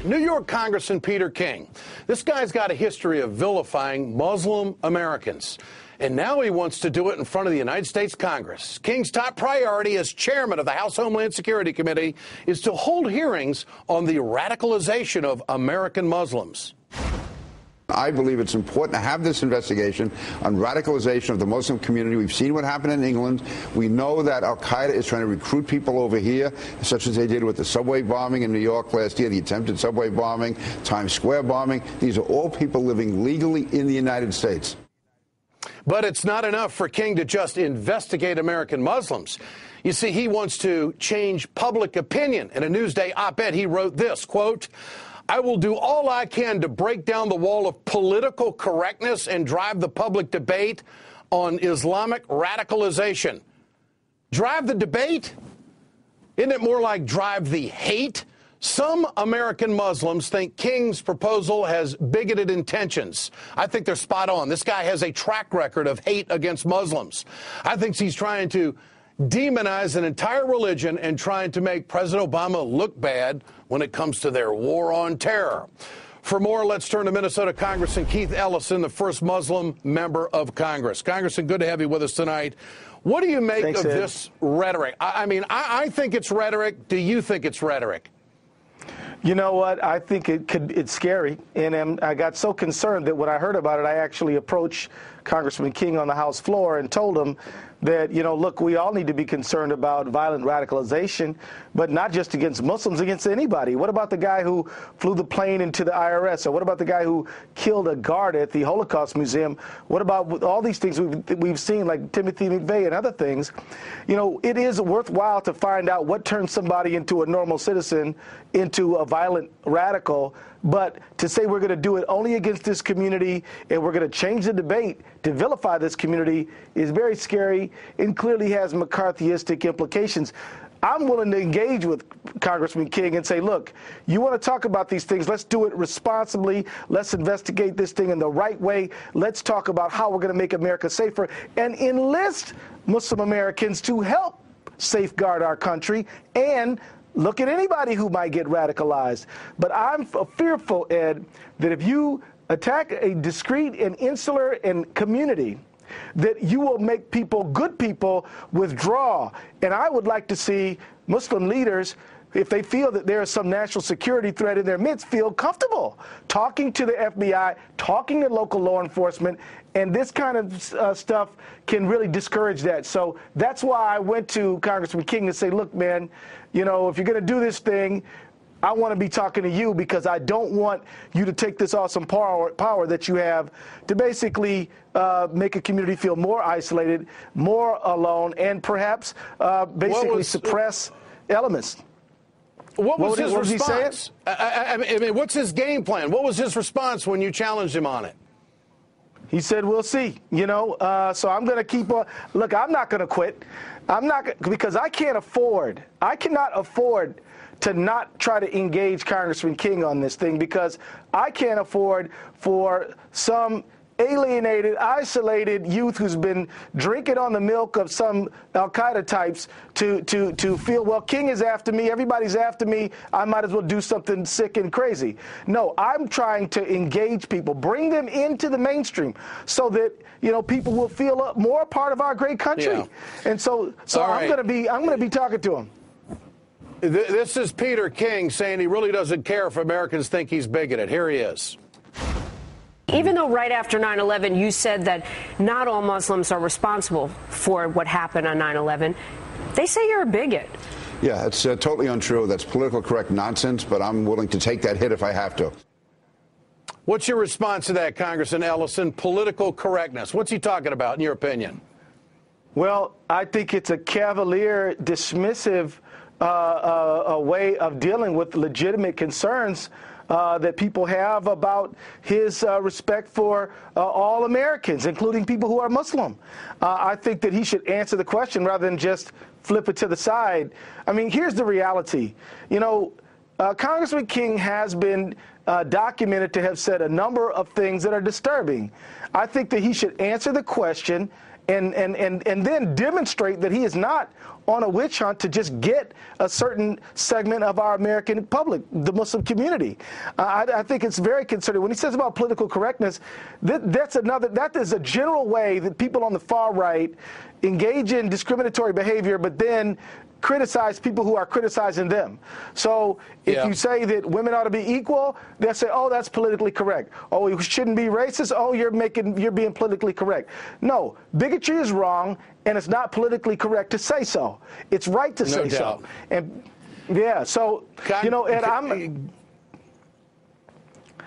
New York Congressman Peter King. This guy's got a history of vilifying Muslim Americans, and now he wants to do it in front of the United States Congress. King's top priority as chairman of the House Homeland Security Committee is to hold hearings on the radicalization of American Muslims. I believe it's important to have this investigation on radicalization of the Muslim community. We've seen what happened in England. We know that al-Qaeda is trying to recruit people over here, such as they did with the subway bombing in New York last year, the attempted subway bombing, Times Square bombing. These are all people living legally in the United States. But it's not enough for King to just investigate American Muslims. You see, he wants to change public opinion. In a Newsday op-ed, he wrote this, quote, "I will do all I can to break down the wall of political correctness and drive the public debate on Islamic radicalization." Drive the debate? Isn't it more like drive the hate? Some American Muslims think King's proposal has bigoted intentions. I think they're spot on. This guy has a track record of hate against Muslims. I think he's trying to demonize an entire religion and trying to make President Obama look bad when it comes to their war on terror. For more, let's turn to Minnesota Congressman Keith Ellison, the first Muslim member of Congress. Congressman, good to have you with us tonight. What do you make of this rhetoric? I think it's rhetoric. Do you think it's rhetoric? You know what? I think it's scary, and I got so concerned that when I heard about it, I actually approached Congressman King on the House floor and told him that, look, we all need to be concerned about violent radicalization, but not just against Muslims, against anybody. What about the guy who flew the plane into the IRS? Or what about the guy who killed a guard at the Holocaust Museum? What about all these things we've seen, like Timothy McVeigh and other things? It is worthwhile to find out what turns somebody into a normal citizen into a violent radical. But to say we're going to do it only against this community and we're going to change the debate to vilify this community is very scary and clearly has McCarthyistic implications. I'm willing to engage with Congressman King and say, look, you want to talk about these things, let's do it responsibly. Let's investigate this thing in the right way. Let's talk about how we're going to make America safer and enlist Muslim Americans to help safeguard our country and look at anybody who might get radicalized. But I'm fearful, Ed, that if you attack a discrete and insular and community, that you will make people, good people, withdraw. And I would like to see Muslim leaders, if they feel that there is some national security threat in their midst, feel comfortable talking to the FBI, talking to local law enforcement, and this kind of stuff can really discourage that. So that's why I went to Congressman King to say, look, man, if you're going to do this thing, I want to be talking to you because I don't want you to take this awesome power that you have to basically make a community feel more isolated, more alone, and perhaps basically suppress elements. What was his response? What's his game plan? What was his response when you challenged him on it? He said, we'll see, so I'm going to keep on. Look, I'm not going to quit. Because I cannot afford to not try to engage Congressman King on this thing, because I can't afford for some alienated, isolated youth who's been drinking on the milk of some al-Qaeda types to feel, well, King is after me, everybody's after me, I might as well do something sick and crazy. No, I'm trying to engage people, bring them into the mainstream so that, people will feel more a part of our great country. Yeah. And so I'm going to be talking to him. This is Peter King saying he really doesn't care if Americans think he's bigoted. Here he is. Even though right after 9/11 you said that not all Muslims are responsible for what happened on 9/11, they say you're a bigot. Yeah, it's totally untrue. That's political correct nonsense, but I'm willing to take that hit if I have to. What's your response to that, Congressman Ellison? Political correctness. What's he talking about, in your opinion? Well, I think it's a cavalier, dismissive a way of dealing with legitimate concerns that people have about his respect for all Americans, including people who are Muslim. I think that he should answer the question rather than just flip it to the side. I mean, here's the reality. Congressman King has been documented to have said a number of things that are disturbing. I think that he should answer the question and then demonstrate that he is not on a witch hunt to just get a certain segment of our American public, the Muslim community. I think it's very concerning. When he says about political correctness, that is a general way that people on the far right engage in discriminatory behavior, but then criticize people who are criticizing them. So if you say that women ought to be equal, they'll say, oh, that's politically correct. Oh, you shouldn't be racist. Oh, you're being politically correct. No, bigotry is wrong, and it's not politically correct to say so. It's right to say so. And yeah, so Ed,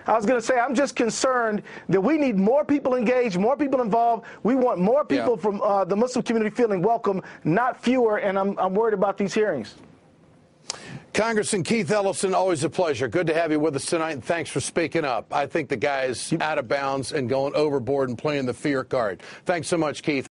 I was going to say, I'm just concerned that we need more people engaged, more people involved. We want more people from the Muslim community feeling welcome, not fewer, and I'm worried about these hearings. Congressman Keith Ellison, always a pleasure. Good to have you with us tonight, and thanks for speaking up. I think the guy is out of bounds and going overboard and playing the fear card. Thanks so much, Keith.